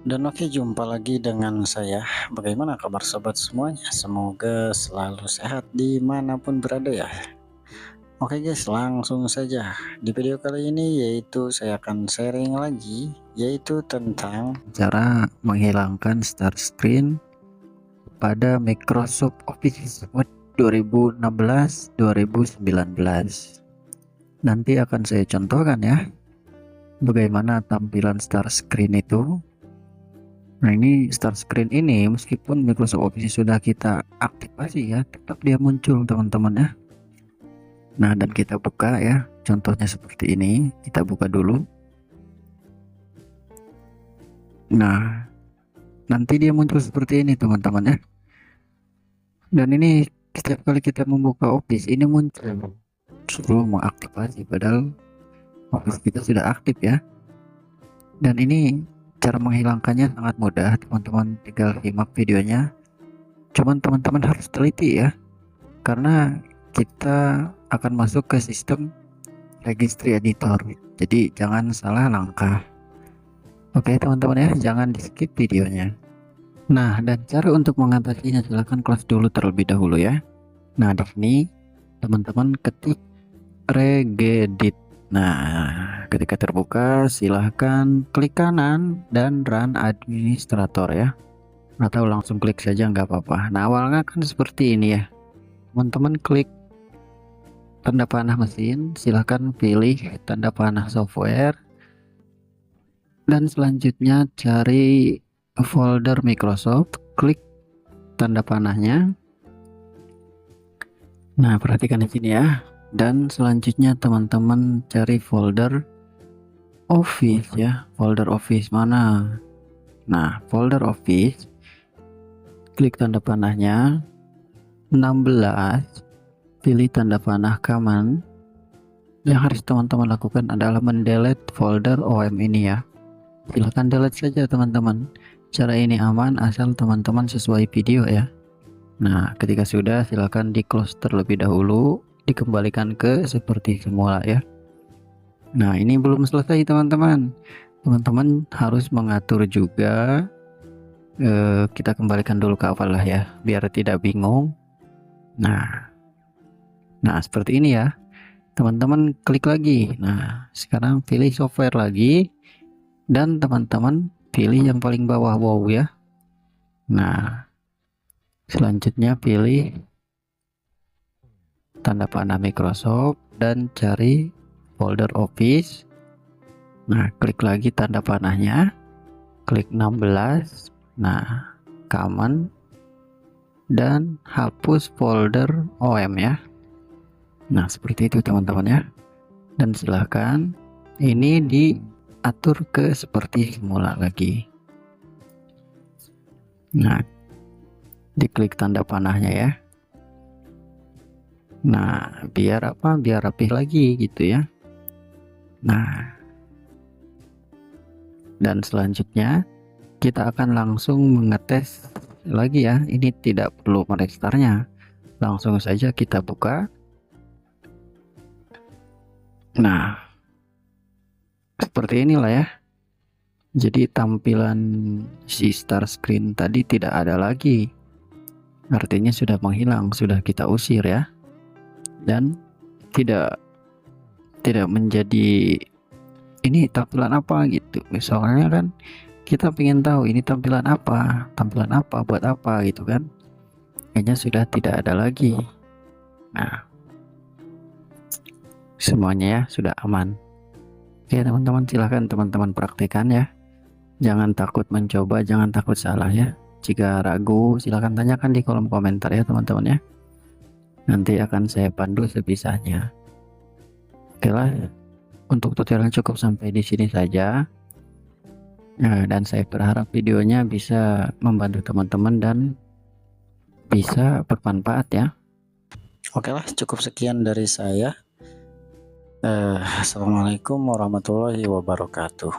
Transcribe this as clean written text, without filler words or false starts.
Dan oke, jumpa lagi dengan saya. Bagaimana kabar sobat semuanya? Semoga selalu sehat dimanapun berada ya. Oke guys, langsung saja. Di video kali ini yaitu saya akan sharing lagi, yaitu tentang cara menghilangkan start screen pada Microsoft Office Word 2016-2019. Nanti akan saya contohkan ya, bagaimana tampilan start screen itu. Nah, ini start screen ini meskipun Microsoft Office sudah kita aktifasi ya, tetap dia muncul teman-teman ya. Nah, dan kita buka ya, contohnya seperti ini. Kita buka dulu. Nah, nanti dia muncul seperti ini teman-teman ya. Dan ini setiap kali kita membuka Office ini muncul suruh mengaktifasi, padahal Office kita sudah aktif ya. Dan ini cara menghilangkannya sangat mudah teman-teman, tinggal simak videonya. Cuman teman-teman harus teliti ya, karena kita akan masuk ke sistem registry editor, jadi jangan salah langkah. Oke teman-teman ya, jangan di skip videonya. Nah, dan cara untuk mengatasinya silahkan close dulu terlebih dahulu ya. Nah, di sini teman-teman ketik regedit. Nah, ketika terbuka silahkan klik kanan dan run administrator ya, atau langsung klik saja nggak apa-apa. Nah, awalnya kan seperti ini ya, teman-teman klik tanda panah mesin, silahkan pilih tanda panah software, dan selanjutnya cari folder Microsoft, klik tanda panahnya. Nah, perhatikan di sini ya. Dan selanjutnya teman-teman cari folder Office ya, folder Office mana? Nah, folder Office, klik tanda panahnya 16, pilih tanda panah command. Yang harus teman-teman lakukan adalah mendelete folder OM ini ya. Silahkan delete saja teman-teman. Cara ini aman asal teman-teman sesuai video ya. Nah, ketika sudah silahkan di close terlebih dahulu, dikembalikan ke seperti semula ya. Nah, ini belum selesai teman-teman. Teman-teman harus mengatur juga. Kita kembalikan dulu ke awal lah ya, biar tidak bingung. Nah seperti ini ya. Teman-teman klik lagi. Nah, sekarang pilih software lagi, dan teman-teman pilih yang paling bawah wow ya. Nah, selanjutnya pilih tanda panah Microsoft dan cari folder Office. Nah, klik lagi tanda panahnya, klik 16. Nah, command dan hapus folder OM ya. Nah, seperti itu teman-teman ya. Dan silahkan ini diatur ke seperti semula lagi. Nah, diklik tanda panahnya ya. Nah, biar apa? Biar rapih lagi gitu ya. Nah, dan selanjutnya kita akan langsung mengetes lagi ya. Ini tidak perlu merestartnya, langsung saja kita buka. Nah, seperti inilah ya. Jadi tampilan si start screen tadi tidak ada lagi, artinya sudah menghilang, sudah kita usir ya. Dan tidak menjadi ini tampilan apa gitu. Misalnya kan kita pengen tahu ini tampilan apa, buat apa gitu kan. Kayaknya sudah tidak ada lagi. Nah, semuanya ya sudah aman. Oke teman-teman, silahkan teman-teman praktekkan ya. Jangan takut mencoba, jangan takut salah ya. Jika ragu silahkan tanyakan di kolom komentar ya teman-teman ya. Nanti akan saya pandu sebisanya. Oke lah, untuk tutorial cukup sampai di sini saja. Nah, dan saya berharap videonya bisa membantu teman-teman dan bisa bermanfaat ya. Oke lah, cukup sekian dari saya. Assalamualaikum warahmatullahi wabarakatuh.